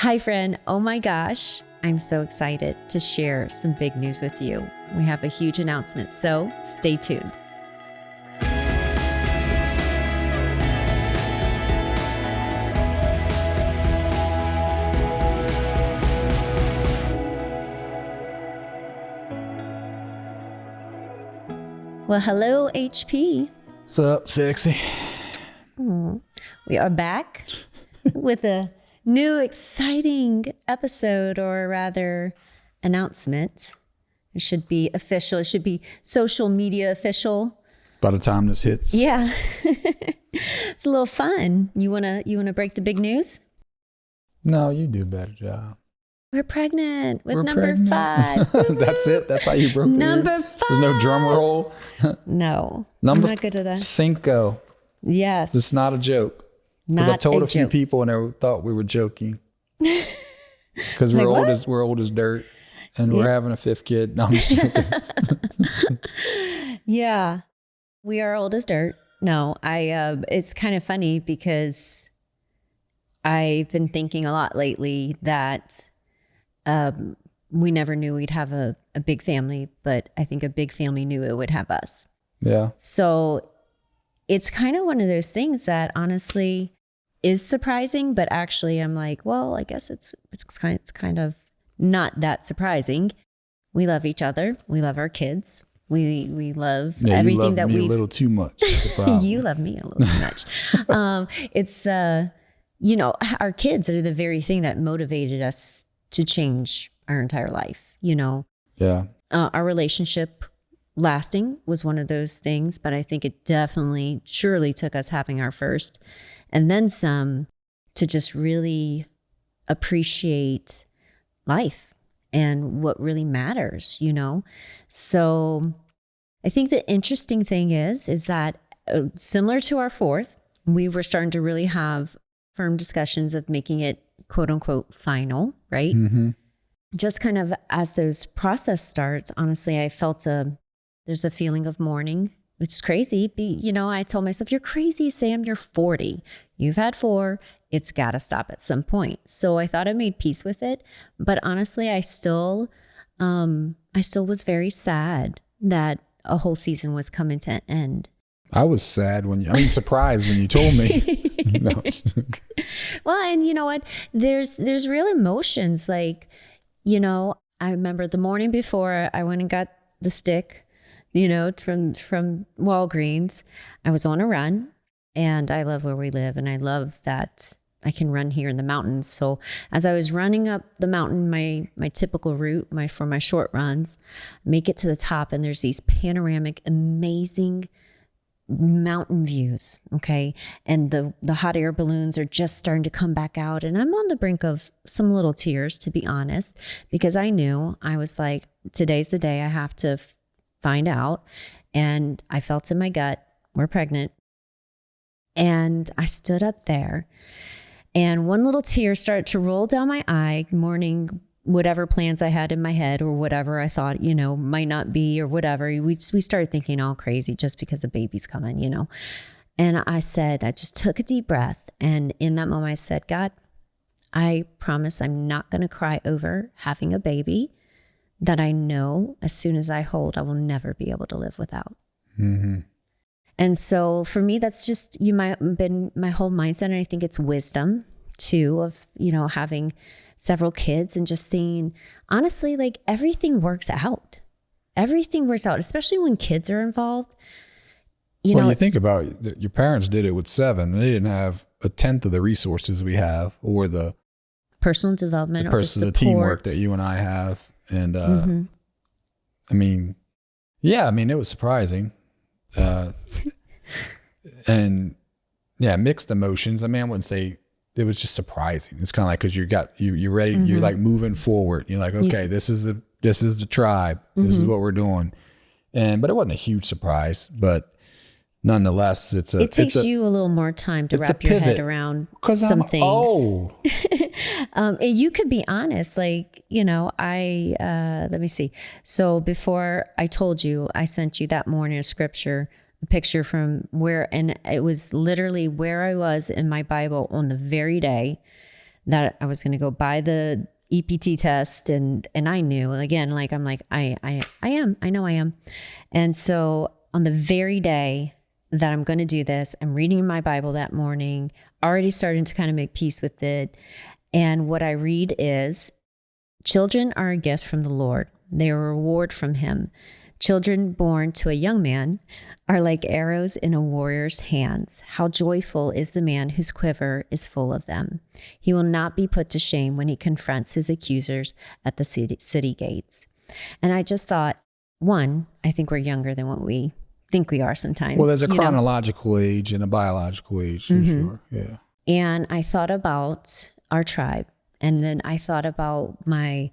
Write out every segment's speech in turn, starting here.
Hi, friend. Oh my gosh. I'm so excited to share some big news with you. We have a huge announcement, so stay tuned. Well, hello, HP. What's up, sexy? We are back with a new exciting episode, or rather announcement. It should be official. It should be social media official. By the time this hits. Yeah. It's a little fun. You wanna break the big news? No, you do a better job. We're pregnant with We're number pregnant. 5. That's it? That's how you broke the Number news? 5. There's no drum roll? No. Number I'm not good at that. Cinco. Yes. It's not a joke. Because Not I've told a few joke. people and they thought we were joking. Because Like we're old as dirt. And we're having a 5th kid. No, I'm just joking. Yeah. We are old as dirt. No, it's kind of funny because I've been thinking a lot lately that we never knew we'd have a big family, but I think a big family knew it would have us. Yeah. So it's kind of one of those things that honestly is surprising, but actually I'm like, well, I guess it's kind of not that surprising. We love each other. We love our kids. We love everything that we we a little too much. Is the problem. You love me a little too much. It's our kids are the very thing that motivated us to change our entire life. Yeah. Our relationship lasting was one of those things, but I think it definitely, surely took us having our first and then some to just really appreciate life and what really matters, So I think the interesting thing is that similar to our 4th, we were starting to really have firm discussions of making it quote unquote final, right? Mm-hmm. Just kind of as those process starts, honestly, I felt there's a feeling of mourning, which is crazy. I told myself, you're crazy, Sam, you're 40. You've had 4. It's got to stop at some point. So I thought I made peace with it. But honestly, I still was very sad that a whole season was coming to an end. I was sad surprised when you told me. No. Well, and you know what? There's real emotions. Like, I remember the morning before I went and got the stick, from Walgreens. I was on a run, and I love where we live, and I love that I can run here in the mountains. So as I was running up the mountain, my typical route, for my short runs, make it to the top, and there's these panoramic, amazing mountain views, okay? And the hot air balloons are just starting to come back out, and I'm on the brink of some little tears, to be honest, because I was like, today's the day I have to find out. And I felt in my gut, we're pregnant. And I stood up there, and one little tear started to roll down my eye, mourning whatever plans I had in my head or whatever I thought, might not be or whatever. We started thinking all crazy just because the baby's coming, And I just took a deep breath. And in that moment I said, God, I promise I'm not going to cry over having a baby that I know as soon as I hold, I will never be able to live without. Mm-hmm. And so for me, that's just been my whole mindset. And I think it's wisdom too of, having several kids and just seeing, honestly, like everything works out. Everything works out, especially when kids are involved. You think about it, your parents did it with 7. And they didn't have a 10th of the resources we have, or the personal development, or the teamwork that you and I have. And mm-hmm. It was surprising. And yeah, mixed emotions. I wouldn't say it was just surprising. It's kind of like, cause you're ready. Mm-hmm. You're like moving forward. You're like, okay, this is the tribe. Mm-hmm. This is what we're doing. But it wasn't a huge surprise, but nonetheless, it takes you a little more time to wrap your head around some things. Old. And you could be honest, like, let me see. So before I told you, I sent you that morning a scripture, a picture from where, and it was literally where I was in my Bible on the very day that I was going to go buy the EPT test. And I knew, again, like, I'm like, I know I am. And so on the very day that I'm going to do this, I'm reading my Bible that morning, already starting to kind of make peace with it. And what I read is, children are a gift from the Lord. They are a reward from him. Children born to a young man are like arrows in a warrior's hands. How joyful is the man whose quiver is full of them. He will not be put to shame when he confronts his accusers at the city gates. And I just thought, one, I think we're younger than what we think we are sometimes. Well, there's a chronological age and a biological age, for sure. Yeah. And I thought about our tribe. And then I thought about my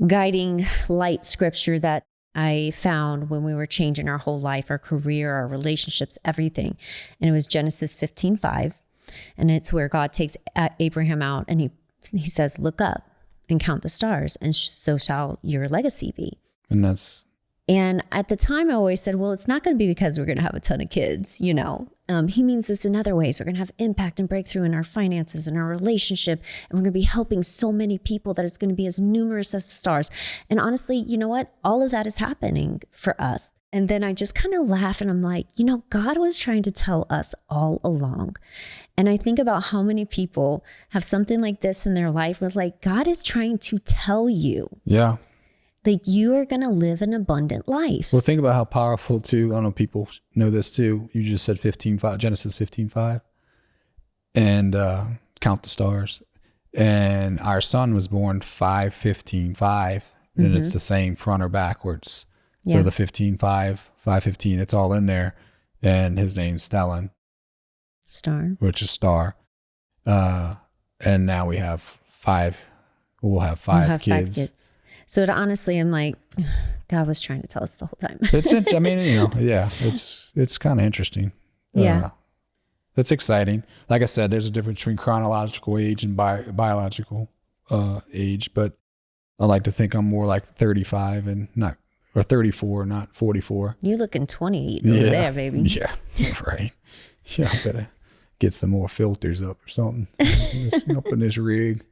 guiding light scripture that I found when we were changing our whole life, our career, our relationships, everything. And it was Genesis 15:5. And it's where God takes Abraham out and he says, look up and count the stars, and so shall your legacy be. And at the time I always said, well, it's not going to be because we're going to have a ton of kids, you know. He means this in other ways. We're going to have impact and breakthrough in our finances and our relationship. And we're going to be helping so many people that it's going to be as numerous as the stars. And honestly, you know what? All of that is happening for us. And then I just kind of laugh and I'm like, you know, God was trying to tell us all along. And I think about how many people have something like this in their life where it's like, God is trying to tell you. Yeah. Like, you are going to live an abundant life. Well, think about how powerful too. I don't know if people know this too. You just said 15:5, Genesis 15:5, and count the stars. And our son was born 5:15:5, and it's the same front or backwards. So the 15:5, 5:15, it's all in there. And his name's Stellan. Star. Which is star. And now we have five. We'll have five kids. 5 kids. So honestly, I'm like, God was trying to tell us the whole time. I mean, you know, yeah, it's kind of interesting. Yeah. That's exciting. Like I said, there's a difference between chronological age and biological age, but I like to think I'm more like 35 and not, or 34, not 44. You looking 28 over there, baby. Yeah, right. Yeah, I better get some more filters up or something. Up in this rig.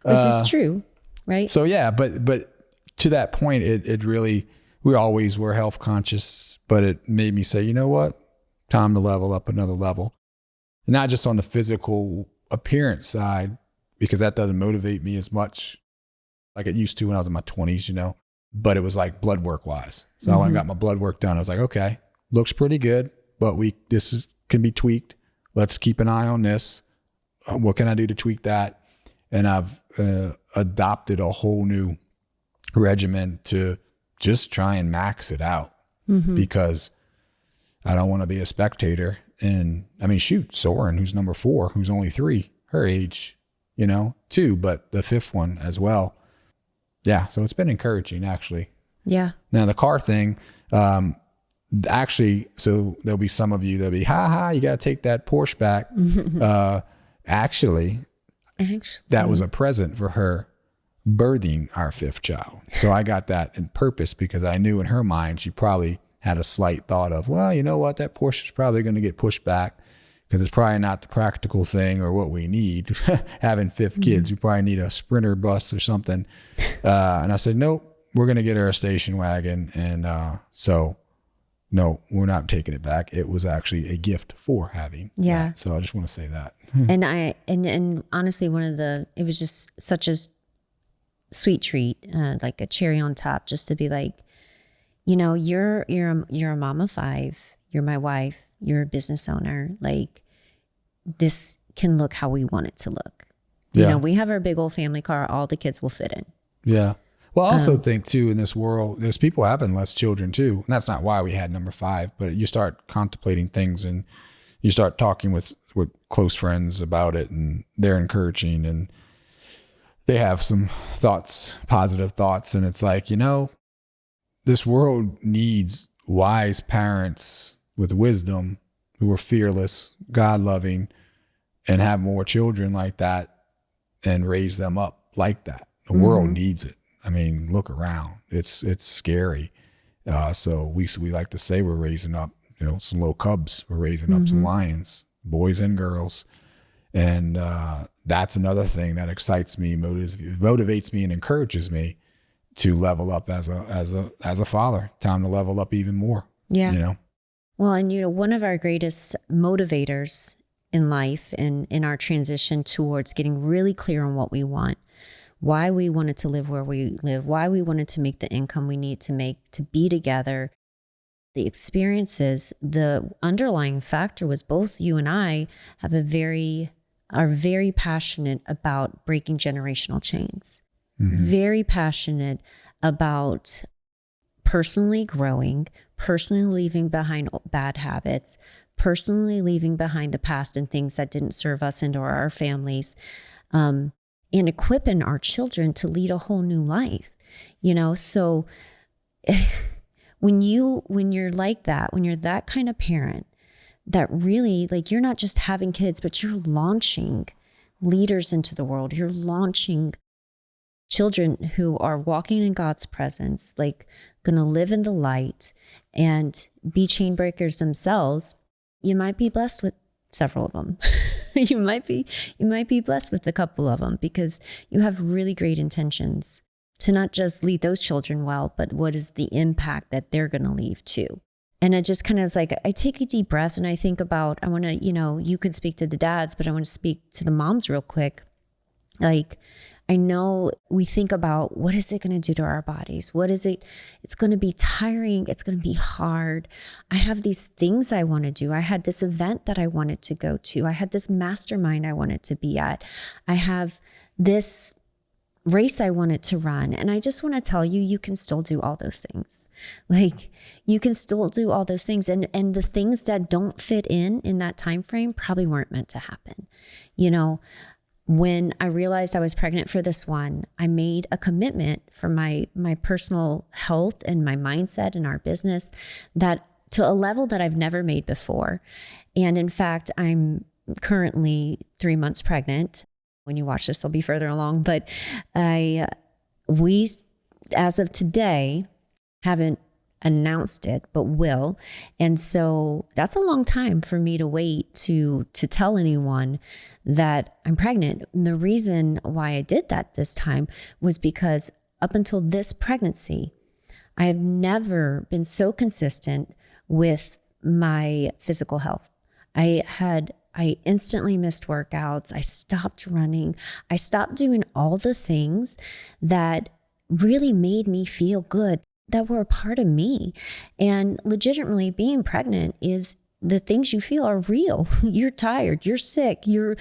This is true, right? So yeah, but to that point, it really, we always were health conscious, but it made me say, you know what? Time to level up another level. Not just on the physical appearance side, because that doesn't motivate me as much like it used to when I was in my 20s, you know, but it was like blood work wise. So I went and got my blood work done. I was like, okay, looks pretty good, but can be tweaked. Let's keep an eye on this. What can I do to tweak that? And I've adopted a whole new regimen to just try and max it out because I don't want to be a spectator. And I mean, shoot, Soren, who's number 4, who's only 3, her age, you know, 2, but the 5th one as well. Yeah. So it's been encouraging, actually. Yeah. Now the car thing, actually, so there'll be some of you that'll be, you got to take that Porsche back. Actually, that was a present for her birthing our 5th child. So I got that in purpose because I knew in her mind, she probably had a slight thought of, well, you know what, that Porsche is probably going to get pushed back because it's probably not the practical thing or what we need. Having 5th kids, you probably need a Sprinter bus or something. And I said, nope, we're going to get her a station wagon. And so no, we're not taking it back. It was actually a gift for having that. So I just want to say that. And honestly, it was just such a sweet treat, like a cherry on top, just to be like, you know, you're a mom of 5, you're my wife, you're a business owner. Like, this can look how we want it to look. You know, we have our big old family car, all the kids will fit in. Yeah. Well, I also think too, in this world, there's people having less children too. And that's not why we had number 5, but you start contemplating things and you start talking with close friends about it, and they're encouraging and they have some thoughts, positive thoughts. And it's like, you know, this world needs wise parents with wisdom who are fearless, God-loving, and have more children like that and raise them up like that. The world needs it. I mean, look around. It's scary. So we like to say we're raising up, you know, some little cubs. We're raising up some lions, boys and girls. And that's another thing that excites me, motivates me, and encourages me to level up as a father. Time to level up even more. Yeah. You know? Well, and one of our greatest motivators in life and in our transition towards getting really clear on what we want, why we wanted to live where we live, why we wanted to make the income we need to make to be together, the experiences, the underlying factor was both you and I are very passionate about breaking generational chains, very passionate about personally growing, personally leaving behind bad habits, personally leaving behind the past and things that didn't serve us and or our families, and equipping our children to lead a whole new life. So when you're like that, when you're that kind of parent, that really, like, you're not just having kids, but you're launching leaders into the world. You're launching children who are walking in God's presence, like going to live in the light and be chain breakers themselves. You might be blessed with several of them. you might be blessed with a couple of them because you have really great intentions to not just lead those children well, but what is the impact that they're going to leave too. And it just kind of is like, I take a deep breath and I think about, I want to, you could speak to the dads, but I want to speak to the moms real quick. Like, I know we think about, what is it going to do to our bodies? What is it? It's going to be tiring. It's going to be hard. I have these things I want to do. I had this event that I wanted to go to. I had this mastermind I wanted to be at. I have this race I wanted to run. And I just want to tell you, you can still do all those things. Like, you can still do all those things. And the things that don't fit in that time frame probably weren't meant to happen. When I realized I was pregnant for this one, I made a commitment for my personal health and my mindset and our business that to a level that I've never made before. And in fact, I'm currently 3 months pregnant. When you watch this, I'll be further along. But we, as of today, haven't announced it, but will. And so that's a long time for me to wait to tell anyone that I'm pregnant. And the reason why I did that this time was because up until this pregnancy, I have never been so consistent with my physical health. I instantly missed workouts. I stopped running. I stopped doing all the things that really made me feel good, that were a part of me. And legitimately, being pregnant is the things you feel are real. You're tired, you're sick, you're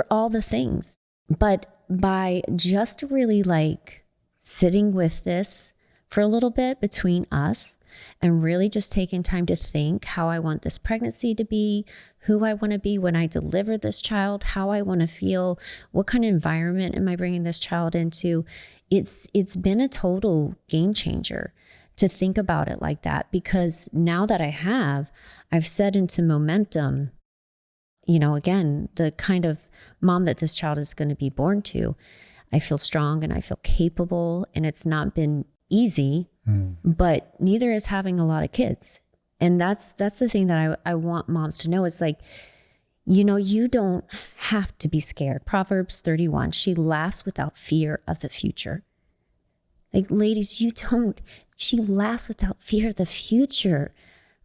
all the things. But by just really like sitting with this for a little bit between us and really just taking time to think how I want this pregnancy to be, who I want to be when I deliver this child, how I want to feel, what kind of environment am I bringing this child into? It's been a total game changer to think about it like that, because now that I've set into momentum, again, the kind of mom that this child is going to be born to. I feel strong and I feel capable, and it's not been easy, but neither is having a lot of kids. And that's the thing that I want moms to know is like, you don't have to be scared. Proverbs 31, she laughs without fear of the future. Like, ladies, she laughs without fear of the future.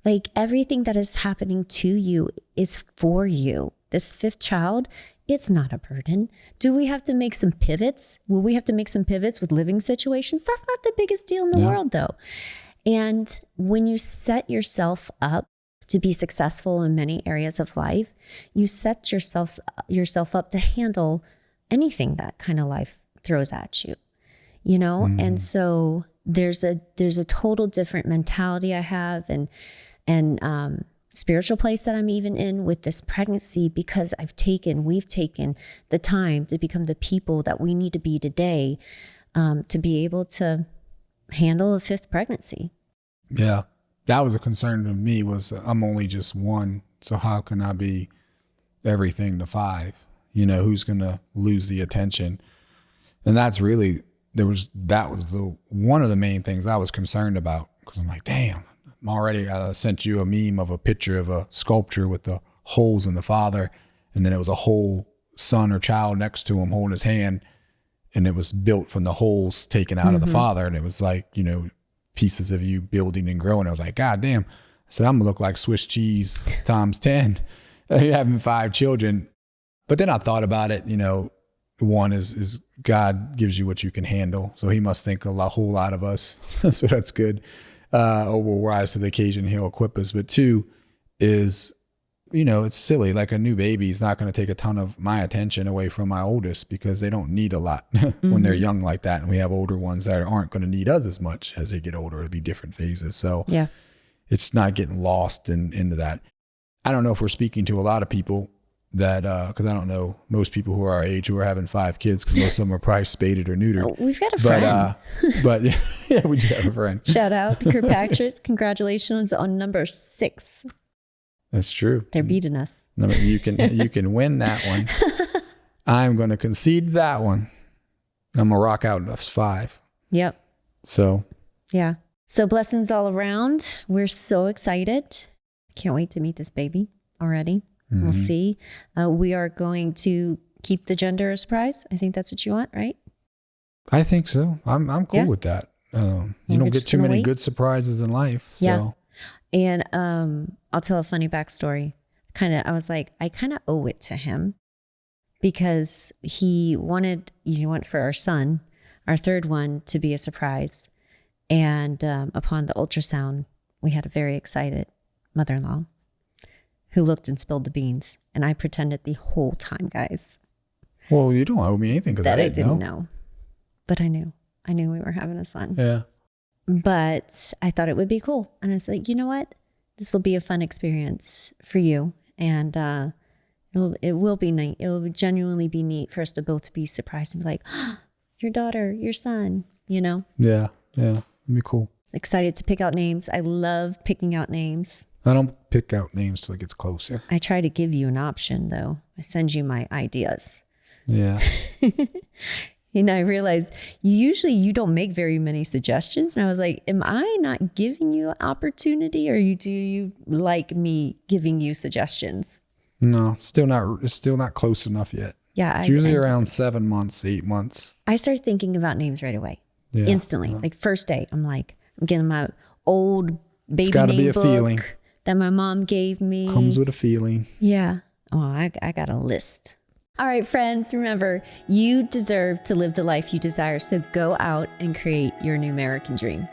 Like, everything that is happening to you is for you. This fifth child, it's not a burden. Do we have to make some pivots? Will we have to make some pivots with living situations? That's not the biggest deal in the world, though. And when you set yourself up to be successful in many areas of life, you set yourself up to handle anything that kind of life throws at you. And so there's a total different mentality I have and spiritual place that I'm even in with this pregnancy, because we've taken the time to become the people that we need to be today, to be able to handle a fifth pregnancy. Yeah. That was a concern to me, was I'm only just one. So how can I be everything to five? Who's going to lose the attention? And that's really, that was one of the main things I was concerned about, because I'm like, damn, I sent you a meme of a picture of a sculpture with the holes in the father, and then it was a hole son or child next to him holding his hand, and it was built from the holes taken out of the father. And it was like, you know, pieces of you building and growing. I was like, God damn. I said, I'm gonna look like Swiss cheese times 10, having 5 children. But then I thought about it, you know, one is God gives you what you can handle. So he must think whole lot of us. So that's good. Or we'll rise to the occasion, he'll equip us. But 2 is, you know, it's silly. Like a new baby is not going to take a ton of my attention away from my oldest, because they don't need a lot when they're young like that. And we have older ones that aren't going to need us as much as they get older. It'll be different phases. So Yeah. it's not getting lost into that. I don't know if we're speaking to a lot of people that, because I don't know most people who are our age who are having 5 kids, because most of them are probably spaded or neutered. Oh, we've got a friend. But yeah, we do have a friend. Shout out to Kirkpatrick. Congratulations on number 6. That's true. They're beating us. No, you can win that one. I'm going to concede that one. I'm going to rock out us 5. Yep. So. Yeah. So blessings all around. We're so excited. Can't wait to meet this baby already. We'll see. We are going to keep the gender a surprise. I think that's what you want, right? I think so. I'm cool with that. You don't get too many good surprises in life. So. Yeah. And I'll tell a funny backstory. I was like, I kind of owe it to him, because he went for our son, our 3rd one, to be a surprise. And upon the ultrasound, we had a very excited mother-in-law who looked and spilled the beans. And I pretended the whole time, guys. Well, you don't owe me anything, because I didn't know. But I knew. I knew we were having a son. Yeah. But I thought it would be cool. And I was like, you know what? This will be a fun experience for you. And it will be neat. It will genuinely be neat for us to both be surprised and be like, oh, your daughter, your son, you know? Yeah. Yeah. It'd be cool. Excited to pick out names. I love picking out names. I don't pick out names till it gets closer. I try to give you an option, though. I send you my ideas. Yeah. And I realized you don't make very many suggestions. And I was like, am I not giving you an opportunity, or do you like me giving you suggestions? No, it's still not close enough yet. Yeah. It's usually around 7 months, 8 months. I start thinking about names right away. Yeah. Instantly. Yeah. Like first day, I'm getting my old baby it's gotta name be a book feeling. that my mom gave me. Comes with a feeling. Yeah. Oh, I got a list. All right, friends, remember, you deserve to live the life you desire. So go out and create your new American dream.